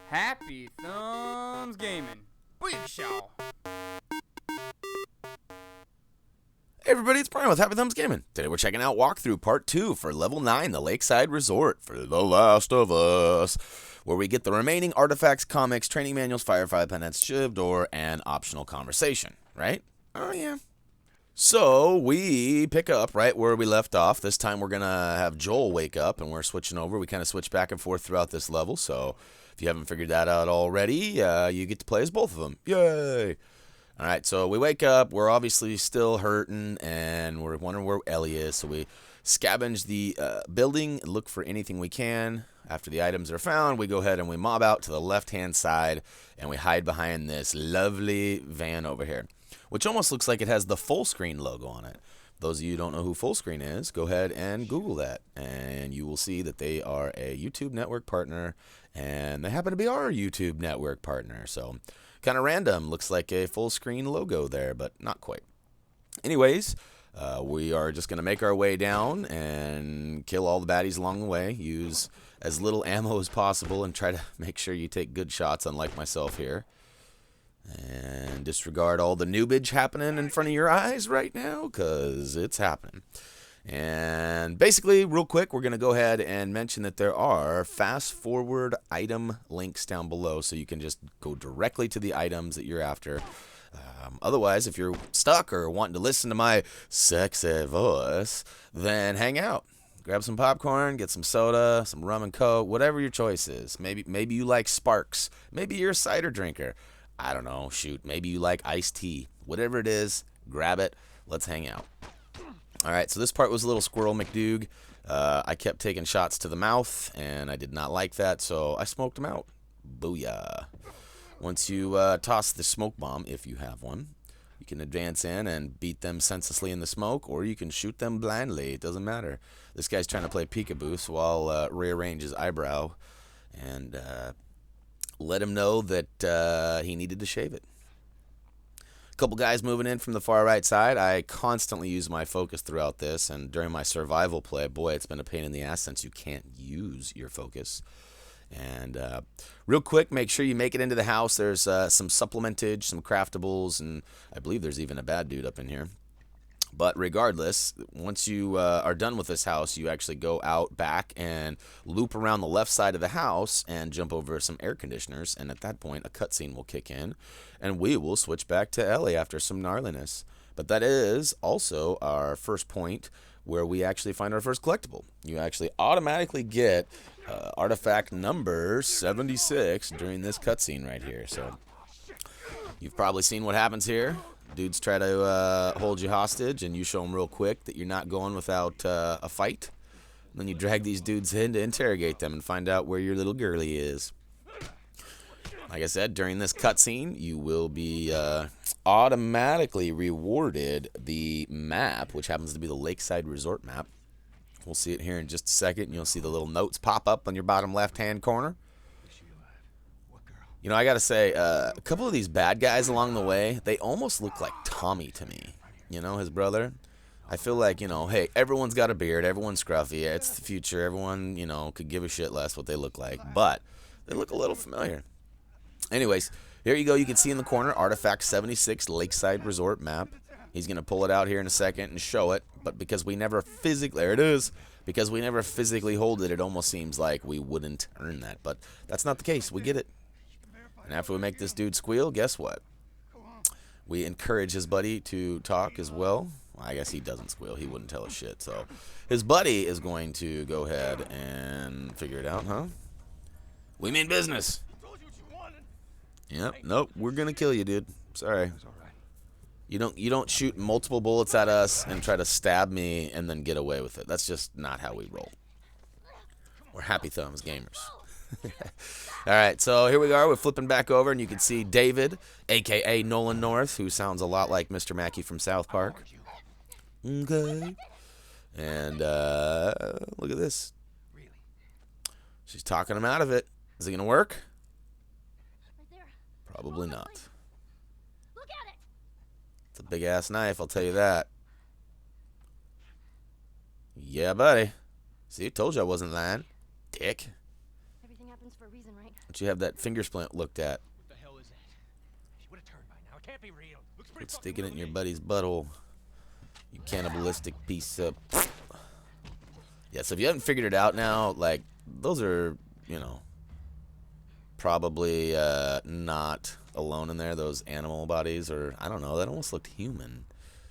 Happy Thumbs Gaming. Big show. Hey everybody, it's Brian with Happy Thumbs Gaming. Today we're checking out walkthrough part 2 for level 9, the Lakeside Resort for The Last of Us, where we get the remaining artifacts, comics, training manuals, Firefly Pendants, Shiv Door, and optional conversation, right? Oh yeah. So we pick up right where we left off. This time we're going to have Joel wake up and we're switching over. We kind of switch back and forth throughout this level, so if you haven't figured that out already, you get to play as both of them. Yay! Alright, so we wake up, we're obviously still hurting, and we're wondering where Ellie is, so we scavenge the building, look for anything we can. After the items are found, we go ahead and we mob out to the left-hand side, and we hide behind this lovely van over here, which almost looks like it has the full screen logo on it. Those of you who don't know who full screen is, go ahead and Google that, and you will see that they are a YouTube network partner, and they happen to be our YouTube network partner, so kind of random. Looks like a full screen logo there, but not quite. Anyways, we are just going to make our way down and kill all the baddies along the way. Use as little ammo as possible and try to make sure you take good shots, unlike myself here. And disregard all the noobage happening in front of your eyes right now, because it's happening. And basically, real quick, we're going to go ahead and mention that there are fast-forward item links down below, so you can just go directly to the items that you're after. Otherwise, if you're stuck or wanting to listen to my sexy voice, then hang out. Grab some popcorn, get some soda, some rum and coke, whatever your choice is. Maybe you like Sparks. Maybe you're a cider drinker. I don't know, shoot. Maybe you like iced tea. Whatever it is, grab it. Let's hang out. Alright, so this part was a little squirrel McDoog. I kept taking shots to the mouth, and I did not like that, so I smoked them out. Booyah. Once you toss the smoke bomb, if you have one, you can advance in and beat them senselessly in the smoke, or you can shoot them blindly. It doesn't matter. This guy's trying to play peekaboo, so I'll rearrange his eyebrow and let him know that he needed to shave it. Couple guys moving in from the far right side. I constantly use my focus throughout this, and during my survival play, boy, it's been a pain in the ass since you can't use your focus. And real quick, make sure you make it into the house. There's some supplementage, some craftables, and I believe there's even a bad dude up in here. But regardless, once you are done with this house, you actually go out back and loop around the left side of the house and jump over some air conditioners. And at that point, a cutscene will kick in, and we will switch back to Ellie after some gnarliness. But that is also our first point where we actually find our first collectible. You actually automatically get artifact number 76 during this cutscene right here. So you've probably seen what happens here. Dudes try to hold you hostage, and you show them real quick that you're not going without a fight. And then you drag these dudes in to interrogate them and find out where your little girlie is. Like I said, during this cutscene, you will be automatically rewarded the map, which happens to be the Lakeside Resort map. We'll see it here in just a second, and you'll see the little notes pop up on your bottom left-hand corner. You know, I gotta say, a couple of these bad guys along the way, they almost look like Tommy to me. You know, his brother. I feel like, you know, hey, everyone's got a beard, everyone's scruffy, it's the future, everyone, you know, could give a shit less what they look like, but they look a little familiar. Anyways, here you go, you can see in the corner, Artifact 76 Lakeside Resort map. He's gonna pull it out here in a second and show it, but because we never physically, there it is, because we never physically hold it, it almost seems like we wouldn't earn that, but that's not the case, we get it. And after we make this dude squeal, guess what? We encourage his buddy to talk as well. I guess he doesn't squeal. He wouldn't tell us shit. So his buddy is going to go ahead and figure it out, huh? We mean business. Yep. Nope. We're going to kill you, dude. Sorry. You don't shoot multiple bullets at us and try to stab me and then get away with it. That's just not how we roll. We're Happy Thumbs gamers. Alright, so here we are. We're flipping back over, and you can see David, a.k.a. Nolan North, who sounds a lot like Mr. Mackey from South Park. Okay. And look at this. She's talking him out of it. Is it going to work? Probably not. It's a big-ass knife, I'll tell you that. Yeah, buddy. See, told you I wasn't lying. Dick. happens for a reason, right? Don't you have that finger splint looked at? What the hell is that? She would have turned by now. It can't be real. Looks pretty Quit fucking sticking real it in to your me. buddy's butthole. You cannibalistic piece of... Yeah, so if you haven't figured it out now, like, those are, you know, probably not alone in there. Those animal bodies, or, I don't know, that almost looked human.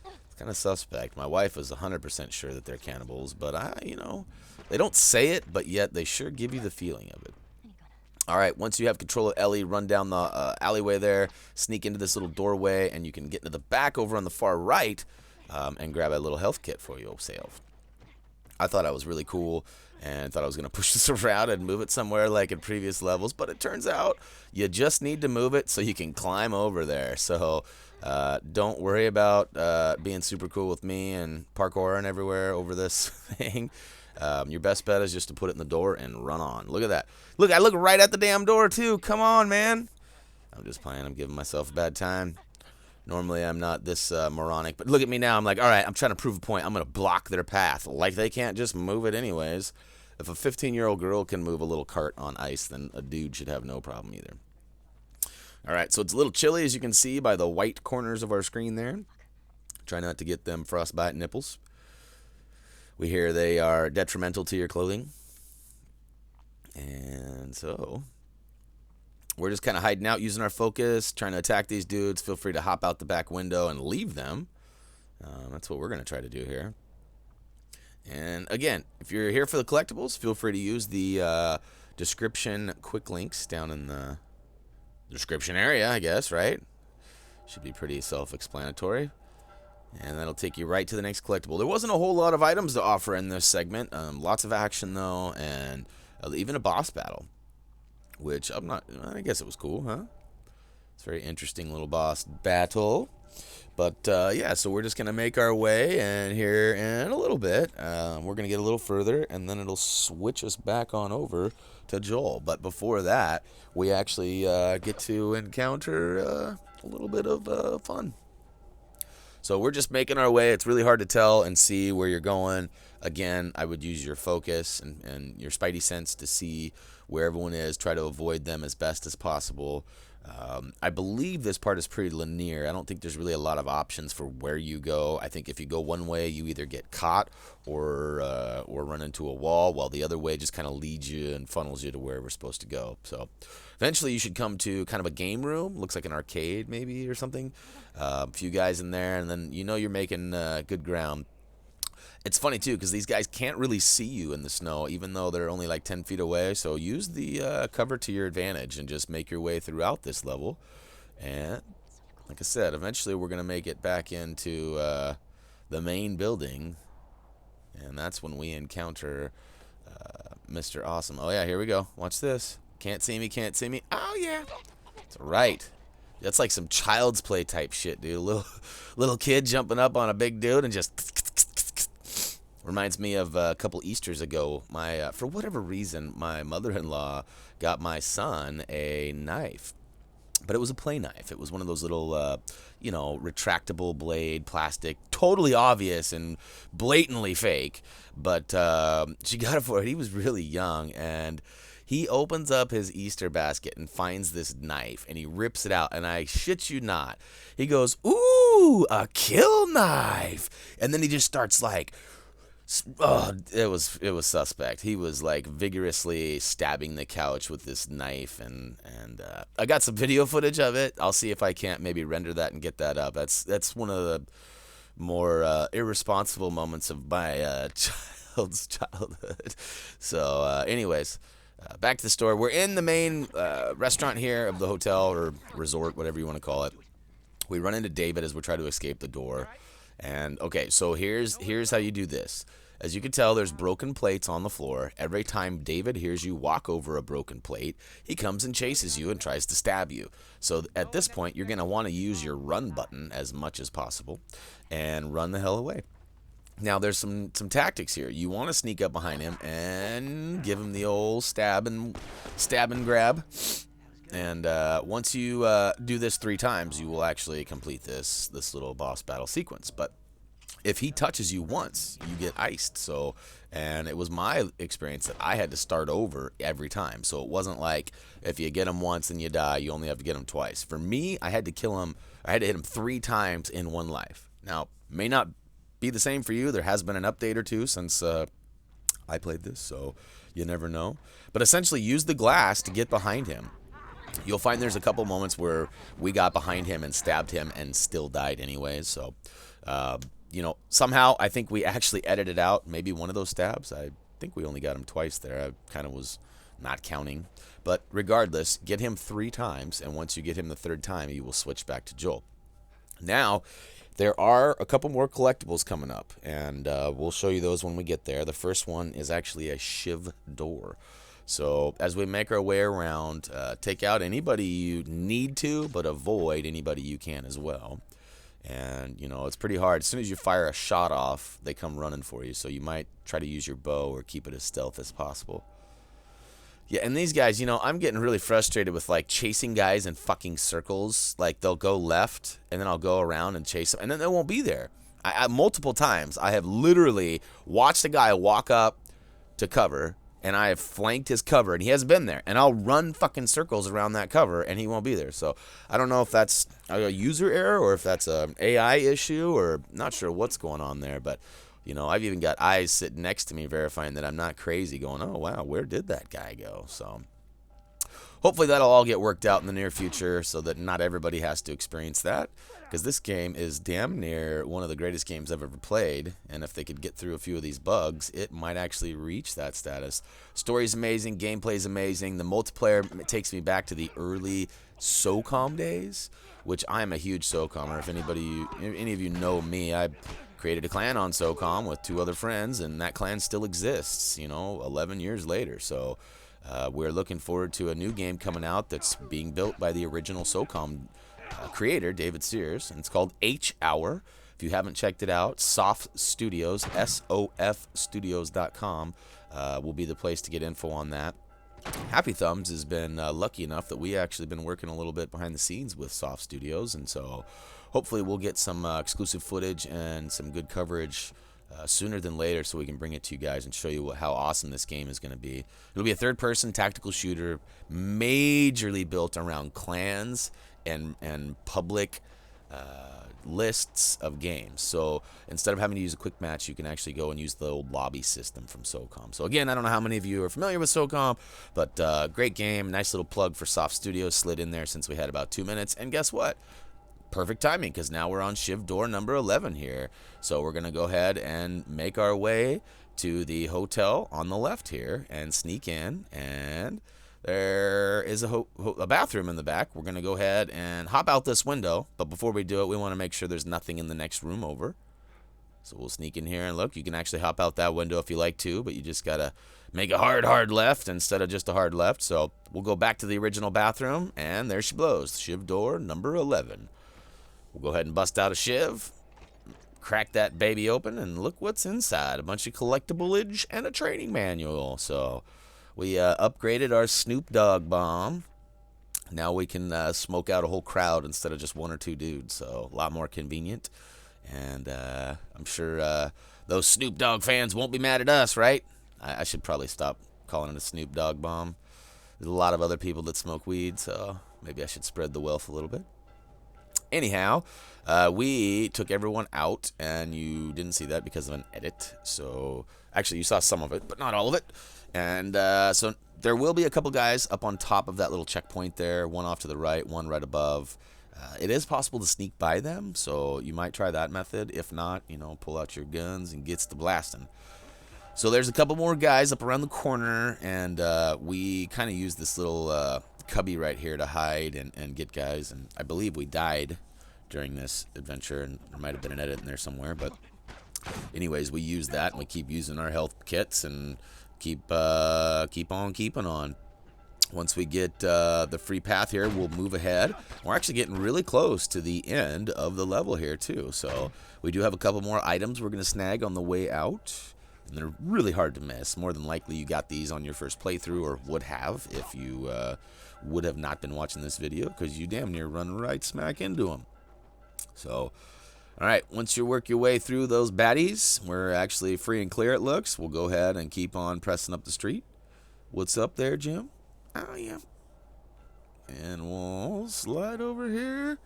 It's kind of suspect. My wife is 100% sure that they're cannibals, but you know, they don't say it, but yet they sure give you the feeling of it. All right, once you have control of Ellie, run down the alleyway there, sneak into this little doorway, and you can get into the back over on the far right and grab a little health kit for you, old self. I thought that was really cool and thought I was going to push this around and move it somewhere like in previous levels, but it turns out you just need to move it so you can climb over there. So don't worry about being super cool with me and parkouring everywhere over this thing. Your best bet is just to put it in the door and run on. Look at that. Look, I look right at the damn door too. Come on, man. I'm just playing. I'm giving myself a bad time. Normally, I'm not this moronic, but look at me now. I'm like, all right, I'm trying to prove a point. I'm going to block their path. Like they can't just move it anyways. If a 15-year-old girl can move a little cart on ice, then a dude should have no problem either. All right, so it's a little chilly, as you can see by the white corners of our screen there. Try not to get them frostbite nipples. We hear they are detrimental to your clothing. And so we're just kind of hiding out, using our focus, trying to attack these dudes. Feel free to hop out the back window and leave them. That's what we're going to try to do here. And again, if you're here for the collectibles, feel free to use the description quick links down in the description area, I guess, right? Should be pretty self-explanatory. And that'll take you right to the next collectible. There wasn't a whole lot of items to offer in this segment. Lots of action, though, and even a boss battle. Which I guess it was cool, huh? It's a very interesting little boss battle. But, yeah, so we're just going to make our way, and here in a little bit, we're going to get a little further, and then it'll switch us back on over to Joel. But before that, we actually get to encounter a little bit of fun. So we're just making our way. It's really hard to tell and see where you're going. Again, I would use your focus and your spidey sense to see where everyone is. Try to avoid them as best as possible. I believe this part is pretty linear. I don't think there's really a lot of options for where you go. I think if you go one way, you either get caught or run into a wall, while the other way just kind of leads you and funnels you to where we're supposed to go. So eventually you should come to kind of a game room. Looks like an arcade maybe or something. A few guys in there, and then you know you're making good ground. It's funny, too, because these guys can't really see you in the snow, even though they're only like 10 feet away. So use the cover to your advantage and just make your way throughout this level. And like I said, eventually we're going to make it back into the main building. And that's when we encounter Mr. Awesome. Oh, yeah, here we go. Watch this. Can't see me, can't see me. Oh, yeah. That's right. That's like some Child's Play type shit, dude. A little kid jumping up on a big dude and just... Reminds me of a couple Easters ago. For whatever reason, my mother-in-law got my son a knife. But it was a play knife. It was one of those little, retractable blade, plastic, totally obvious and blatantly fake. But she got it for it. He was really young, and he opens up his Easter basket and finds this knife, and he rips it out. And I shit you not, he goes, "Ooh, a kill knife!" And then he just starts like... Oh, it was suspect. He was like vigorously stabbing the couch with this knife, and I got some video footage of it. I'll see if I can't maybe render that and get that up. That's one of the more irresponsible moments of my child's childhood. So, anyways, back to the store. We're in the main restaurant here of the hotel or resort, whatever you want to call it. We run into David as we try to escape the door. And okay, so here's how you do this. As you can tell, there's broken plates on the floor. Every time David hears you walk over a broken plate, he comes and chases you and tries to stab you. So at this point, you're going to want to use your run button as much as possible and run the hell away. Now, there's some tactics here. You want to sneak up behind him and give him the old stab and grab. And once you do this 3 times, you will actually complete this little boss battle sequence. But if he touches you once, you get iced. So, and it was my experience that I had to start over every time. So it wasn't like if you get him once and you die, you only have to get him twice. For me, I had to kill him. I had to hit him 3 times in 1 life. Now, may not be the same for you. There has been an update or two since I played this, so you never know. But essentially, use the glass to get behind him. You'll find there's a couple moments where we got behind him and stabbed him and still died anyways. So, you know, somehow I think we actually edited out maybe one of those stabs. I think we only got him twice there. I kind of was not counting. But regardless, get him 3 times, and once you get him the 3rd time, you will switch back to Joel. Now, there are a couple more collectibles coming up, and we'll show you those when we get there. The first one is actually a Shiv Door. So as we make our way around, take out anybody you need to, but avoid anybody you can as well. And, you know, it's pretty hard. As soon as you fire a shot off, they come running for you. So you might try to use your bow or keep it as stealth as possible. Yeah, and these guys, you know, I'm getting really frustrated with, like, chasing guys in fucking circles. Like, they'll go left, and then I'll go around and chase them, and then they won't be there. Multiple times, I have literally watched a guy walk up to cover, and I have flanked his cover, and he hasn't been there. And I'll run fucking circles around that cover, and he won't be there. So I don't know if that's a user error or if that's an AI issue, or not sure what's going on there. But, you know, I've even got eyes sitting next to me verifying that I'm not crazy going, oh, wow, where did that guy go? So hopefully that'll all get worked out in the near future so that not everybody has to experience that. Because this game is damn near one of the greatest games I've ever played. And if they could get through a few of these bugs, it might actually reach that status. Story's amazing. Gameplay's amazing. The multiplayer takes me back to the early SOCOM days, which I'm a huge SOCOMer. If any of you know me, I created a clan on SOCOM with 2 other friends, and that clan still exists, you know, 11 years later. So we're looking forward to a new game coming out that's being built by the original SOCOM creator, David Sears, and it's called H Hour. If you haven't checked it out, Soft Studios, SOFstudios.com will be the place to get info on that. Happy Thumbs has been lucky enough that we actually been working a little bit behind the scenes with Soft Studios, and so hopefully we'll get some exclusive footage and some good coverage sooner than later so we can bring it to you guys and show you how awesome this game is going to be. It'll be a third-person tactical shooter majorly built around clans and public lists of games. So instead of having to use a quick match, you can actually go and use the old lobby system from SOCOM. So again, I don't know how many of you are familiar with SOCOM, but great game. Nice little plug for Soft Studios slid in there since we had about 2 minutes. And guess what? Perfect timing, because now we're on Shiv Door number 11 here. So we're going to go ahead and make our way to the hotel on the left here and sneak in, and there is a bathroom in the back. We're going to go ahead and hop out this window, but before we do it, we want to make sure there's nothing in the next room over. So we'll sneak in here, and look, you can actually hop out that window if you like to, but you just got to make a hard left instead of just a hard left. So we'll go back to the original bathroom, and there she blows, Shiv Door number 11. We'll go ahead and bust out a Shiv, crack that baby open, and look what's inside. A bunch of collectible-age and a training manual. So we upgraded our Snoop Dogg bomb. Now we can smoke out a whole crowd instead of just 1 or 2 dudes. So a lot more convenient. And I'm sure those Snoop Dogg fans won't be mad at us, right? I should probably stop calling it a Snoop Dogg bomb. There's a lot of other people that smoke weed, so maybe I should spread the wealth a little bit. Anyhow, we took everyone out, and you didn't see that because of an edit. So actually, you saw some of it, but not all of it. And so there will be a couple guys up on top of that little checkpoint there, one off to the right, one right above. It is possible to sneak by them, so you might try that method. If not, you know, pull out your guns and gets to blasting. So there's a couple more guys up around the corner, and we kind of use this little cubby right here to hide and get guys. And I believe we died during this adventure, and there might have been an edit in there somewhere. But anyways, we use that, and we keep using our health kits and keep on keeping on. Once we get the free path here, we'll move ahead. We're actually getting really close to the end of the level here, too. So we do have a couple more items we're going to snag on the way out. And they're really hard to miss. More than likely, you got these on your first playthrough, or would have if you would have not been watching this video, because you damn near run right smack into them. So All right, once you work your way through those baddies, we're actually free and clear, it looks. We'll go ahead and keep on pressing up the street. What's up there, Jim? Oh, yeah. And we'll slide over here,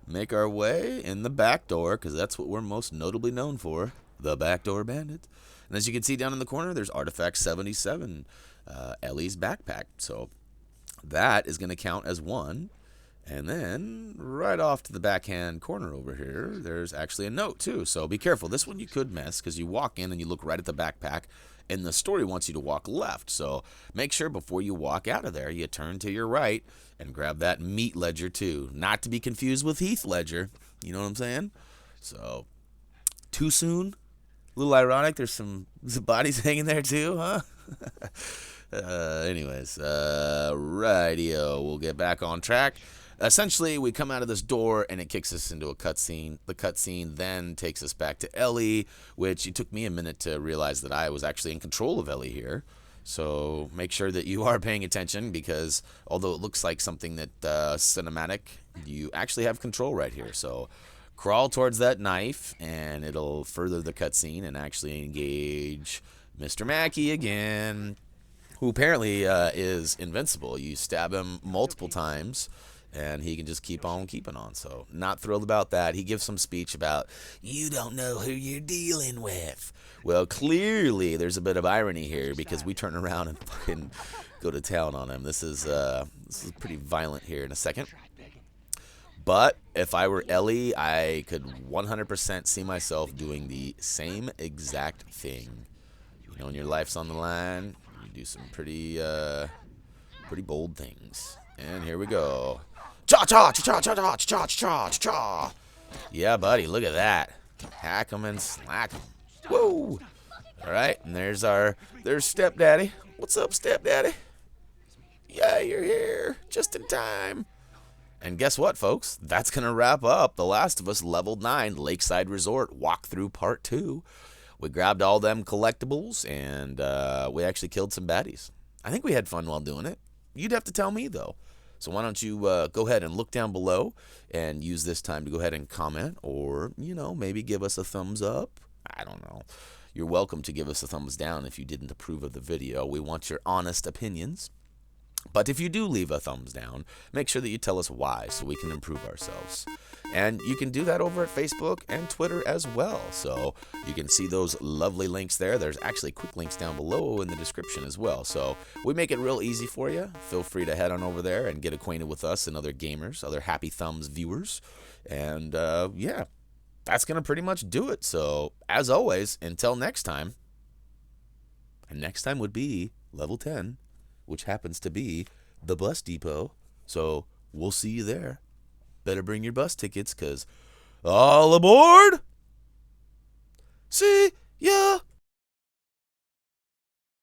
make our way in the back door, because that's what we're most notably known for, the Backdoor Bandit. And as you can see down in the corner, there's Artifact 77, Ellie's backpack. So that is going to count as one. And then right off to the backhand corner over here, there's actually a note too. So be careful. This one you could miss because you walk in and you look right at the backpack, and the story wants you to walk left. So make sure before you walk out of there, you turn to your right and grab that meat ledger too. Not to be confused with Heath Ledger. You know what I'm saying? So too soon? A little ironic. There's some bodies hanging there too, huh? Anyways, rightio. We'll get back on track. Essentially, we come out of this door, and it kicks us into a cutscene. The cutscene then takes us back to Ellie, which it took me a minute to realize that I was actually in control of Ellie here. So make sure that you are paying attention, because although it looks like something that cinematic, you actually have control right here. So crawl towards that knife, and it'll further the cutscene and actually engage Mr. Mackey again, who apparently is invincible. You stab him multiple times, and he can just keep on keeping on. So not thrilled about that. He gives some speech about, you don't know who you're dealing with. Well, clearly there's a bit of irony here, because we turn around and fucking go to town on him. This is pretty violent here in a second. But if I were Ellie, I could 100% see myself doing the same exact thing. You know, when your life's on the line, you do some pretty bold things. And here we go. Cha-cha-cha-cha-cha-cha-cha-cha-cha. Yeah, buddy, look at that. Hack 'em and slack 'em. Whoa. All right, and there's Stepdaddy. What's up, Stepdaddy? Yeah, you're here. Just in time. And guess what, folks? That's going to wrap up The Last of Us Level 9 Lakeside Resort Walkthrough Part 2. We grabbed all them collectibles, and we actually killed some baddies. I think we had fun while doing it. You'd have to tell me, though. So why don't you go ahead and look down below and use this time to go ahead and comment, or, you know, maybe give us a thumbs up. I don't know. You're welcome to give us a thumbs down if you didn't approve of the video. We want your honest opinions. But if you do leave a thumbs down, make sure that you tell us why, so we can improve ourselves. And you can do that over at Facebook and Twitter as well. So you can see those lovely links there. There's actually quick links down below in the description as well. So we make it real easy for you. Feel free to head on over there and get acquainted with us and other gamers, other Happy Thumbs viewers. And yeah, that's going to pretty much do it. So as always, until next time, and next time would be level 10, which happens to be the bus depot. So we'll see you there. Better bring your bus tickets, because all aboard